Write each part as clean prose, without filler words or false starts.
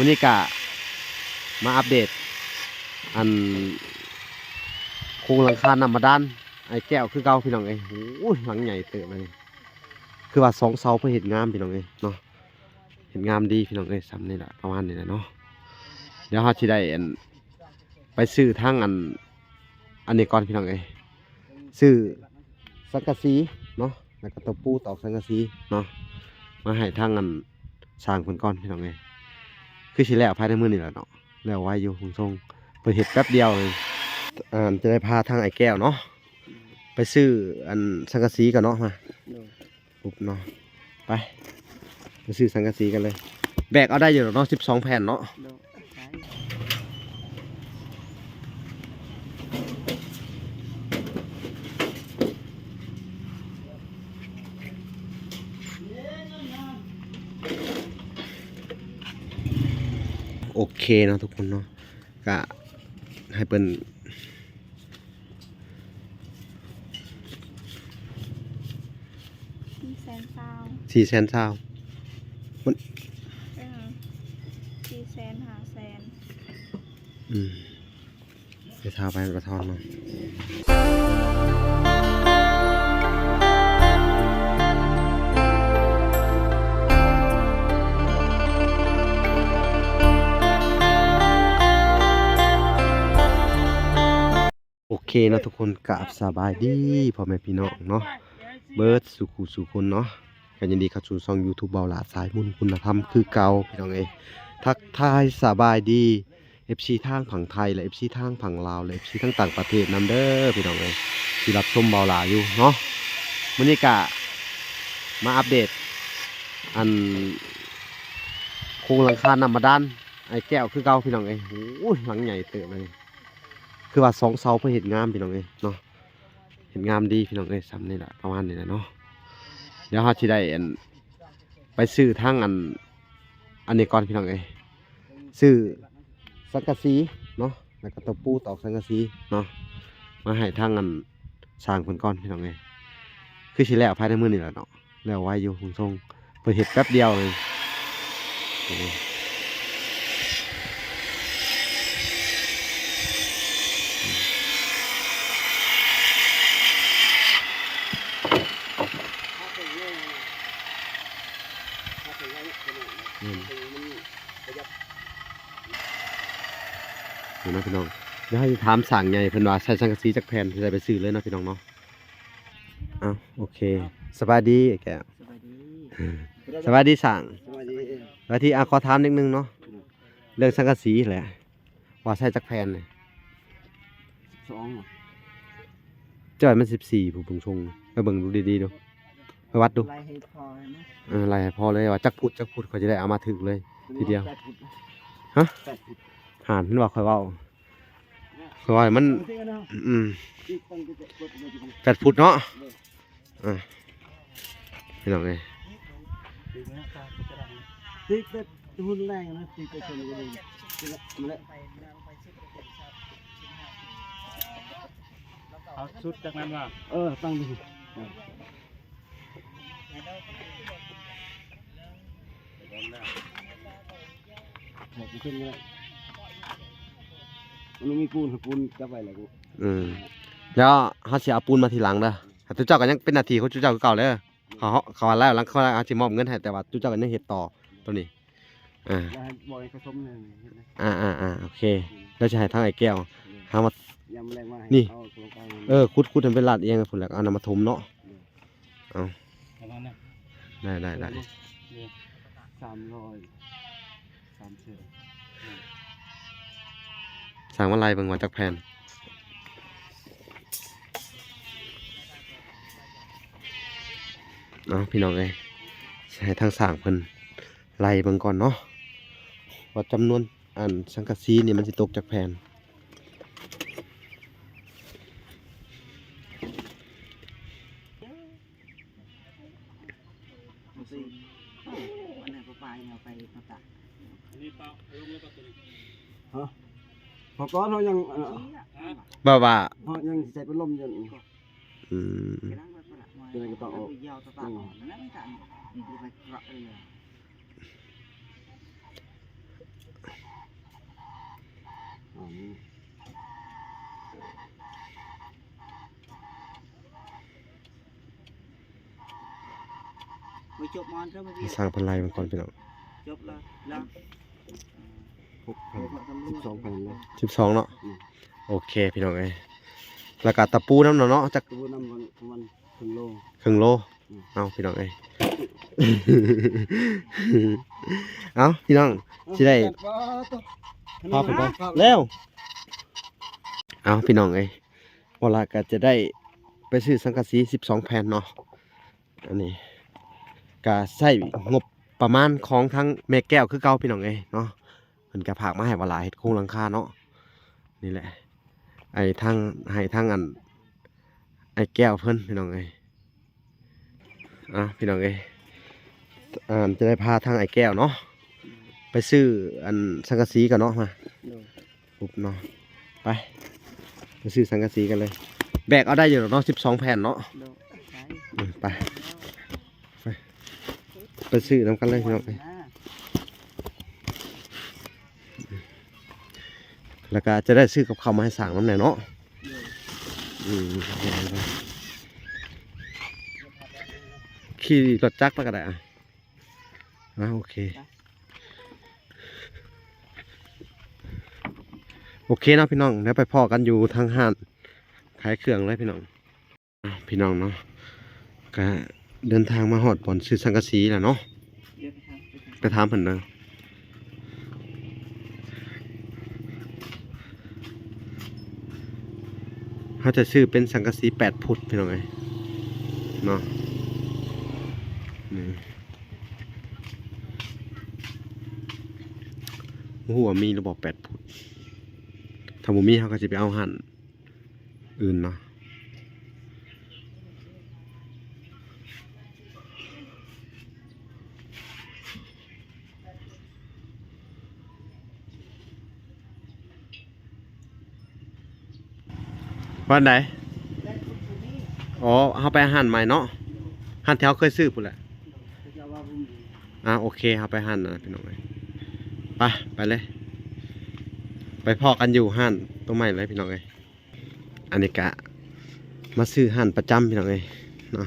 วันนี้กะมาอัปเดตอันโครงหลังคานำมาด้านไอ้แก้วคือเก่าพี่น้องเอ้ยโอ้ยหลังใหญ่เติบเลยคือว่า2 เสาเพื่อเห็นงามพี่น้องเอ้ยเนาะเห็นงามดีพี่น้องเอ้ยซ้ำนี่แหละประมาณนี้แหละเนาะเดี๋ยวเราจะได้ไปซื้อทางอันนี้ก่อนพี่น้องเอ้ยซื้อสังกะสีเนาะแล้วก็ตะปูตอกสังกะสีเนาะมาให้ทางสร้างเพิ่นก่อนพี่น้องเอ้ยคือสิแล้วภายในมื้อนี้แหละเนาะแล้วไว้อยู่คงทรงเพิ่นเฮ็ดแป๊บเดียวเลยจะได้พาทางไอ้แก้วเนาะไปซื้อสังกะสีกันเนาะมาปุ๊บเนาะไปซื้อสังกะสีกันเลยแบกเอาได้อยู่เนาะ12 แผ่นเนาะโอเคเนาะทุกคนเนาะก็ให้เป็น400,000มัน400,000-500,000ไปทาไปประทอนเนาะโอเคเนาะทุกคนกราบสบายดีพ่อแม่พี่น้องเนาะเบิร์ดสุขุสุคนเนาะกันยินดีเข้าสู่ช่อง YouTube เบาหลาสายมุนคุณธรรมคือเก่าพี่น้องเอ้ยทักทายสบายดี FC ทางฝั่งไทยและ FC ทางฝั่งลาวและ FC ทั้งต่างประเทศนำเด้อพี่น้องเอ้ยที่รับชมเบาหลาอยู่เนาะมื้อนี้ก็มาอัปเดตโครงหลังคานำมาด้านไอ้แก้วคือเก่าพี่น้องเอ้ยโอ้ยหลังใหญ่เติบเลยคือว่า2 เสาเพื่อเห็นงามพี่น้องเอ้ยเนาะเห็นงามดีพี่น้องเอ้ยซ้ำนี่แหละประมาณนี้แหละเนาะเดี๋ยวเราจะได้ไปซื้อทางอันนี้ก่อนพี่น้องเอ้ยซื้อสังกะสีเนาะแล้วก็ตะปูตอกสังกะสีเนาะมาให้ทางสร้างเพิ่นก่อนพี่น้องเอ้ยคือสิแล้วภายในมื้อนี้แหละเนาะแล้วไว้อยู่คงทรงเพิ่นเฮ็ดแป๊บเดียวเลยเห็นไหมพี่น้องเดี๋ยวให้ถามสั่งไงเพิ่นว่าใช้สังกะสีจักแผ่นสิได้ไปซื้อเลยเนาะพี่น้องเนาะอ้าวโอเคสบายดีแกสบายดีสั่งสบายดีขอถามนิดนึงเนาะเรื่องสังกะสีแหละว่าใช้จักแผ่นเนี่ยจ้อยมัน14ผู้เบิ่งชงไปเบิ่งดูดีๆดูไปวัดดูไล่ให้พอนะไล่ให้พอเลยว่าจักพุดเขาจะได้เอามาถึกเลยทีเดียวฮะหานเพิ่นว่าค่อยเว้ามัน8 ฟุตเนาะพี่น้องเอ้ยเอาชุดจากนั้นว่าตั้งดิขึ้นเลยมันมีปูนจับไว้เลยกูแล้วเขาสิเอาปูนมาทีหลังเด้อแต่จุเจ้าก็ยังเป็นหน้าที่ของจุเจ้าคือเก่าเลยเขาแล้วหลังเขาสิมอบเงินให้แต่ว่าจุเจ้าก็ยังเฮ็ดต่อตัวนี้บ่อยผสมเลยโอเคแล้วจะให้ทางไอ้แก้วหามานี่ขุดให้เป็นลาดเอียงพุ่นแล้วเอานำมาถมเนาะเอาได้สั่งมาลายเบิ่งว่าจักแผ่นพี่น้องเอ้ยให้ทางสร้างเพิ่นไล่เบิ่งก่อนเนาะว่าจำนวนสังกะสีนี่มันสิตกจากแผ่นพอก้อนเขายังว่าเขายังใส่เป็นลมยันเป็นกระต่อ ไม่จบมอนก็ไม่ สร้างพันไลมันก่อนพี่น้อง จบแล้ว 6,000 12,000เลย 12เนาะโอเคพี่น้องเอ้ยแล้วก็ตะปูน้ำเนาะจัก ตัวน้ำมันครึ่งโล ครึ่งโลเอาพี่น้องเอ้ย เอาพี่น้องสิได้พาไปก่อนแล้วเอาพี่น้องเอ้ยเวลาก็จะได้ไปซื้อสังกะสี12แผ่นเนาะอันนี้ก็ใช้งบประมาณของทั้งแม่แก้วคือเก่าพี่น้องเอ้ยเนาะเพิ่นก็ฝากมาให้เวลาเฮ็ดโครงหลังคาเนาะนี่แหละไอ้ทั้งให้ทั้งอันไอ้แก้วเพิ่นพี่น้องเอ้ยพี่น้องเอ้ยจะได้พาทางไอ้แก้วเนาะไปซื้ออันสังกะสีกันเนาะมาปุ๊บเนาะไปซื้อสังกะสีกันเลยแบกเอาได้อยู่เนาะ12แผ่นเนาะไปซื้อน้ำกันเลยพี่น้องแล้วก็จะได้ซื้อกับข้าวมาให้สั่งน้ำไหนเนาะขี่รถจักรไปก็ได้โอเคเนาะพี่น้องแล้วไปพอกันอยู่ทางห้านขายเครื่องเลยพี่น้องพี่น้องเนาะก็เดินทางมาหอดบ่อนซื้อสังกะสีแหละเนาะไปถามเพิ่นเลยเขาจะซื้อเป็นสังกะสี8 ฟุตพี่น้องเอ้ยเนาะหัวมีระบบ8 ฟุตถ้าบ่มีเขาก็จะไปเอาหั่นอื่นเนาะวันไหนเขาไปหั่นใหม่เนาะหั่นแถวเคยซื้อปุ่นแหละโอเคเขาไปหั่นนะพี่น้องเลยไปเลย ไปพอกันอยู่หั่นตัวใหม่เลยพี่น้องเลยอันนี้กะมาซื้อหั่นประจำพี่น้องเลยเนาะ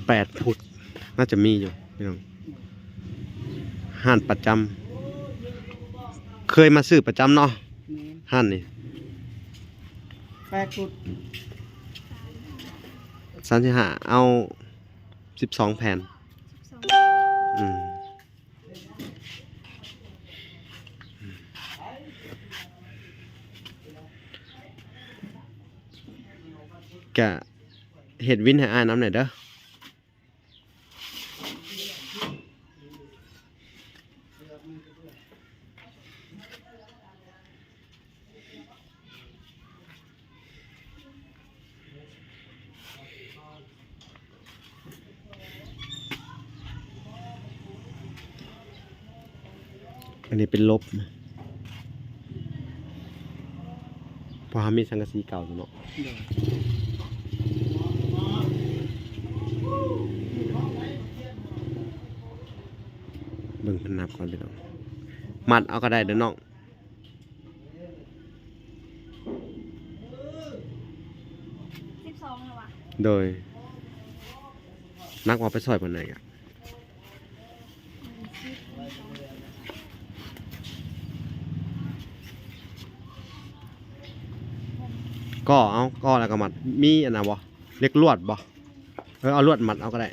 8 ฟุตน่าจะมีอยู่พี่น้องหั่นประจำเคยมาซื้อประจำเนาะหั่นนี่8 ฟุต35เอา12 แผ่นกะเห็ดวินให้อ้ายน้ำหน่อยเด้ออันนี้เป็นลบเพราะมีสังกะสีเก่าอยู่เนาะเบิ่งมันนับก่อนพี่น้องมัดเอาก็ได้เด้อน้อง12แล้ววะโดยนักว่าไปซอยบนไหนกันก็แล้วก็มัดมีอันน่ะบ่เล็กลวดบ่เอาลวดมัดเอาก็ได้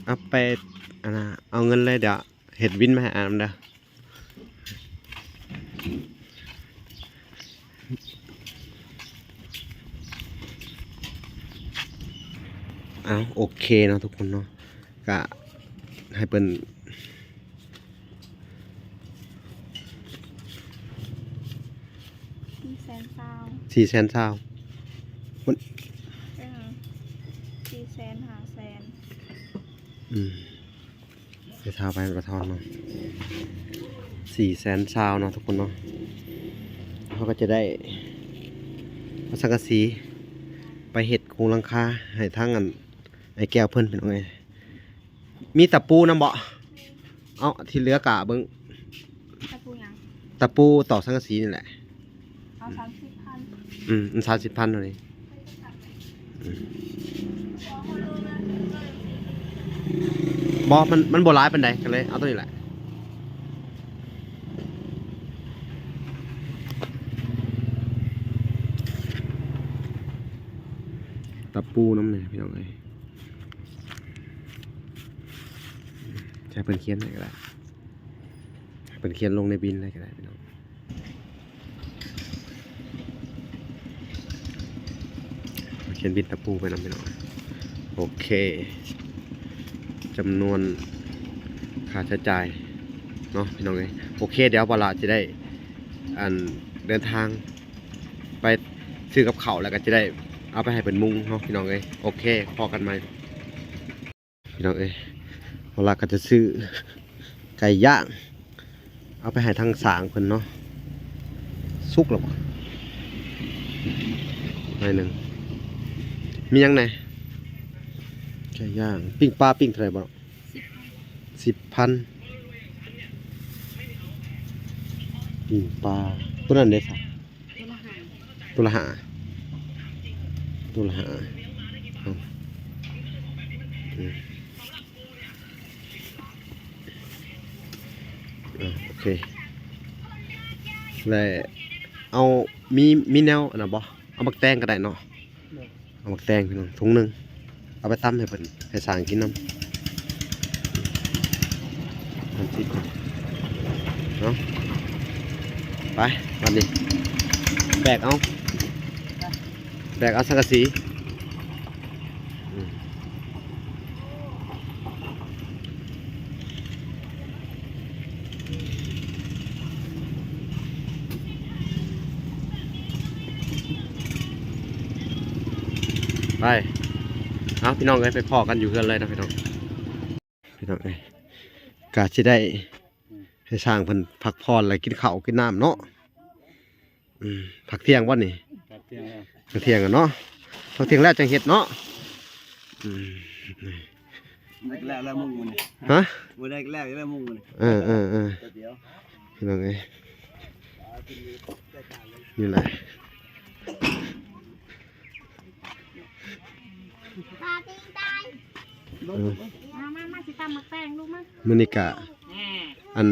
เอาไปอันน่ะเอาเงินเลยเดี๋ยวเห็ดวินมาให้อามเด้อเอาโอเคเนาะทุกคนเนาะก็ให้เป็น400,000 ไปเท้าไปกระทอนเนาะ400,000เนาะทุกคนเนาะเขาก็จะได้เอาสังกะสีไปเห็ดโครงหลังคาให้ทั้งอันไอ้แก้วเพิ่นเป็นไงมีตะปูนำบ่เอาที่เหลือกะเบิ่ง ตะปูหยัง ตะปูต่อสังกะสีนี่แหละ เอา30,000 มัน30,000เท่านี้บ่มันบ่หลายปานใดก็เลยเอาตัวนี้แหละตะปูน้ำเนี่ยพี่น้องเอ้ยใช้เป็นเขียนอะไรก็ได้เป็นเขียนลงในบินอะไรก็ได้พี่น้องเขียนบินตะปูไปนำพี่น้องโอเคจำนวนค่าใช้จ่ายเนาะพี่น้องเอ้ยโอเคเดี๋ยวเวลาจะได้เดินทางไปซื้อกับเขาวแล้วก็จะได้เอาไปให้เป็นมุงเนาะพี่น้องเอ้ยโอเคพอกันไหมพี่น้องเอ้ยเวลาก็จะซื้อไก่ย่างเอาไปให้ทางสางเพิ่นเนาะสุกหรอวะหน่อยหนึ่งมียังไงไก่ย่างปิ้งปลาปิ้งเท่าไหร่บ่10,000ปิ้งปลาตัวนั้นเด้ค่ะตัวละห้าโอเคแล้วเอามีแนวอันน่ะบ่เอามักแตงก็ได้เนาะเอามักแตงพี่น้องถุงหนึงเอาไปตำให้เพิ่นให้สร้างกินน้ำมันสิเนาะไปวันนี้แบกเอาสังกะสีไปเอาพี่น้องเอ้ยไปพอกันอยู่เพื่อนเลยนะพี่น้องเอ้ยกะจะได้ให้สร้างเพิ่นพักผ่อนแล้วกินข้าวกินน้ำเนาะพักเที่ยงวันนี้ ตัดเตียงแล้ว พักเที่ยงกันเนาะพักเที่ยงแล้วจังเฮ็ดเนาะ แรกแล้วมุ่งมัน ฮะ วันแรกแล้วมุ่งมัน เเดี๋ยว พี่น้องเอ้ยนี่แหละ ปลาตีตายมาสิตำมักแตงลูกมา มื้อนี้กะอัน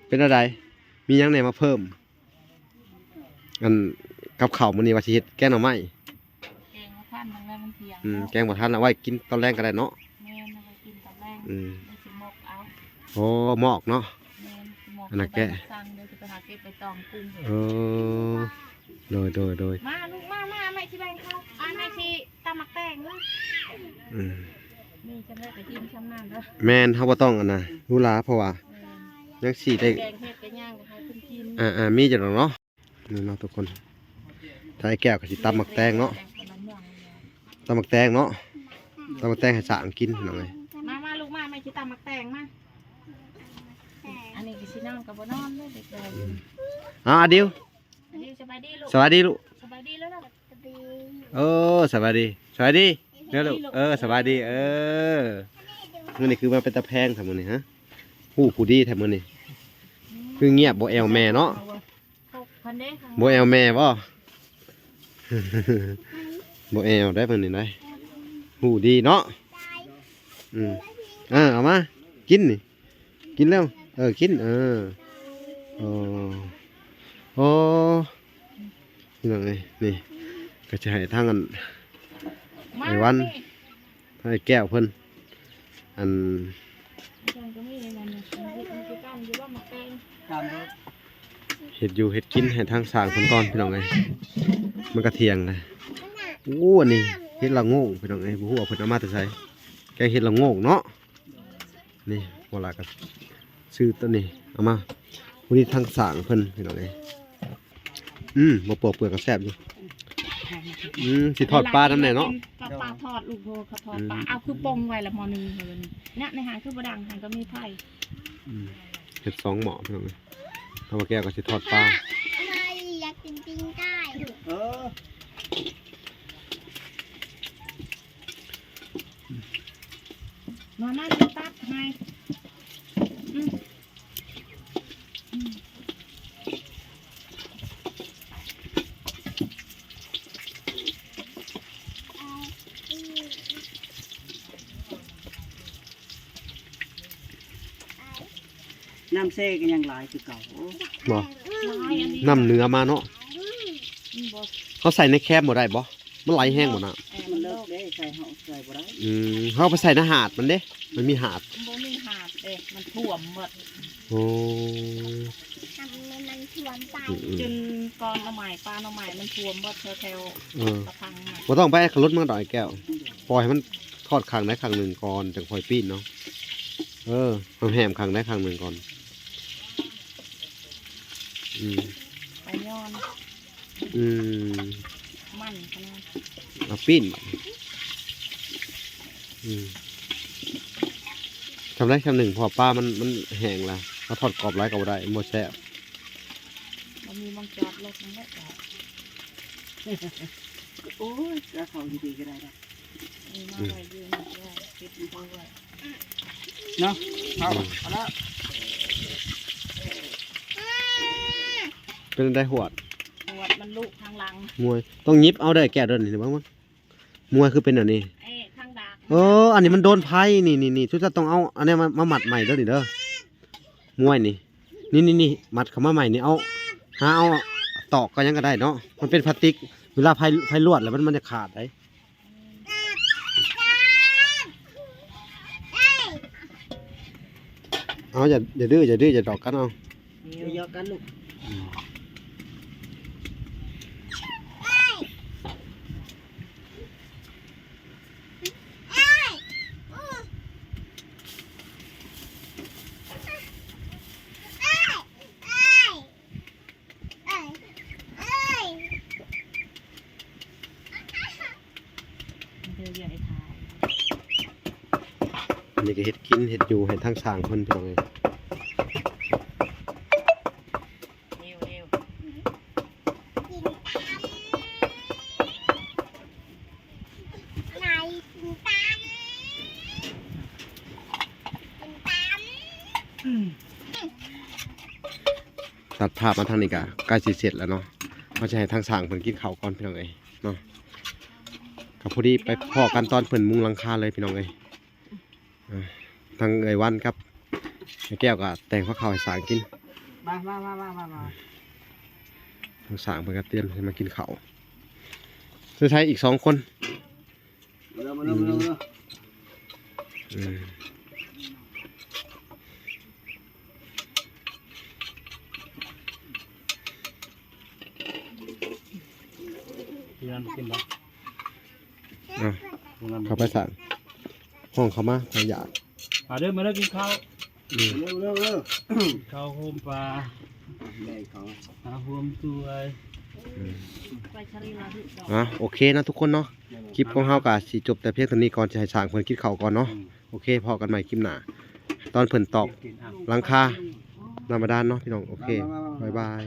เป็นอะไรมีหยังไหนมาเพิ่มอันกับข้าวมื้อนี้ว่าสิเฮ็ดแกงหน่อไม้ แกงท่านแล้วมันเที่ยง แกงบ่ทันเอาไว้กินตอนแรงก็ได้เนาะ แม่นเอาไปกินตอนแรก ไม่สิมกเอา โอ้หมอกเนาะ แม่นมก อันนั้นแกะ สั่งเดี๋ยวจะไปหาเก็บไปตองกุ้ง โดย มาลูกมาแม่ชิแบงเขาแม่ชิตำมักแตงลูกนี่จะได้ไปกินช้ำน้ำแล้ว แม่นเฮาบ่ต้องอันน่ะรู้ลาเพราะว่ายังสิได้ แกงเห็ดกระย่างกับให้เพิ่นกิน มีจังเนาะนี่เนาะทุกคนถ้าไอ้แก้วก็สิตำหมักแตงเนาะตำหมักแตงเนาะตำหมักแตงให้สางกินพี่น้องเอ้ย มาลูกมาแม่ชิตำมักแตงมาอันนี้ก็ชินอนกับบ่นอนเลยเด็กๆ อดิว สบายดีลูก สวัสดีลูก สบายดีแล้วล่ะ สวัสดีเด้อลูกสวัสดีมื้อนี้คือมาเป็นตะแพงทำมื้อนี้ฮะฮู้ผู้ดีแท้มื้อนี้คือเงียบบ่แอวแม่เนาะ 6,000เด้ค่ะ บ่แอวแม่บ่ บ่แอวได้เพิ่นนี่ได้ฮู้ดีเนาะเอามากินนี่กินแล้วกินโอ้ พี่น้องเอ้ยนี่ก็จะให้ทางอัน มา ไอ้วัน ทางไอ้แก้วเพิ่นอัน จังก็มีในนั้นมันคือกันอยู่ว่ามักแตง ตามรถ เฮ็ดอยู่เฮ็ดกินให้ทางสร้างเพิ่นก่อนพี่น้องเอ้ยมันก็เที่ยงเลยโอ้อันนี้เฮ็ดละโงกพี่น้องเอ้ยบ่ฮู้ว่าเพิ่นเอามาแต่ไสแกงเฮ็ดละโงกเนาะนี่บ่ล่ะก็ซื้อตัวนี้เอามาวันนี้ทางสร้างเพิ่นพี่น้องเอ้ยบ่ปอกเปลือกก็แซ่บอยู่สิทอดปลาน้ำแน่เนาะ กับปลาทอดลูกโบเขาทอดปลาเอาคือปงไว้ละมอนึงเลยเนี่ยในหางคือบดังหางก็มีไผ่ เห็ด2หม้อพี่น้องเอ้ยทำมาแก้วก็สิทอดปลา อะไรอยากกินปิ้งไก่ เออ มานั่นจะตัดให้อืม น้ำเซ่ก็ยังหลายคือเก่าโอ้ บ่ ลายอันนี้ น้ำเนื้อมาเนาะ บ่ เขาใส่ในแคบบ่ได้บ่มันไหลแห้งบ่น่ะ มันเลิกได้ใส่เฮาใส่บ่ได้ เขาเอาไปใส่ในหาดมันเด้มันมีหาด บ่มีหาดเด้มันท่วมหมด โอ้ ทำให้มันชวนไป จนกอนหน่อไม้ปลาหน่อไม้มันท่วมหมดแถว เออ ๆกระพังน่ะ บ่ต้องไปขับรถมาดอยแก้วปล่อยให้มันทอดครั้งได้ครั้งหนึ่งก่อนจังค่อยปีนเนาะมันแหมครั้งได้ครั้งหนึ่งก่อนไปย้อน มันขนาด เอาปีนทำได้คำหนึ่งพอป้ามันแห้งละเขาทอดกรอบไรก็บ่ได้หมดแซ่บ มันมีมังจอดรถมันก็จอด โอ้ยแล้วเขาดีๆก็ได้ มีมาไว้ยืนด้วยปิดตัวไว้ เนาะเอาละ เป็นได้หวด ปวดมันลุกทางหลัง มวยต้องยิบเอาได้แก่เดินนี่บ้างมั้งมวยคือเป็นอันนี้ ทางดาก อันนี้มันโดนไพ่นี่ทุกท่านต้องเอาอันนี้มาหมัดใหม่เด้อนี่เด้อมวยนี่หมัดเข้ามาใหม่นี่เอาตอกก็ยังก็ได้เนาะมันเป็นพลาสติกเวลาไพ่ลวดแล้วมันจะขาดได้เอาอย่าดื้ออย่าดอกกันเอา เยอะกันลูก เดี๋ยวใหญ่ทาย อันนี้ก็เห็ดกินเห็ดอยู่เห็ดทางสร้างเพิ่นพี่น้องเอ้ย เร็ว กินตามไหนกินตามกินตาม ตัดภาพมาทางนี้ก็ใกล้สิเสร็จแล้วเนาะเขาจะให้ทางสร้างเพิ่นกินข้าวก่อนพี่น้องเอ้ยเนาะก็พอดีไปพอกันตอนเพิ่นมุงหลังคาเลยพี่น้องเอ้ยทางเอ้ยวันครับไอ้แก้วก็แต่งข้าวให้สร้างกิน มา ทางสร้างเพิ่นก็เตรียมให้มากินข้าวสุดท้ายอีก2 คน มาเร็ว อืม พี่นันกินบ่ อ่ะเข้าไปสร้างห้องเขามาขยะ มาเด้อมาเด้อกินข้าว อืม เร็ว ข้าวโฮมปลา ได้เขา ข้าวโฮมตัว ไปชรีลาที่ โอเคนะทุกคนเนาะคลิปของเฮาก็สิจบแต่เพียงเท่านี้ก่อนจะให้สร้างเพิ่นกินข้าวก่อนเนาะโอเคพอกันใหม่คลิปหน้าตอนเพิ่นตอก กินอ่ะ หลังคาธรรมดาเนาะพี่น้องโอเคบ๊ายบาย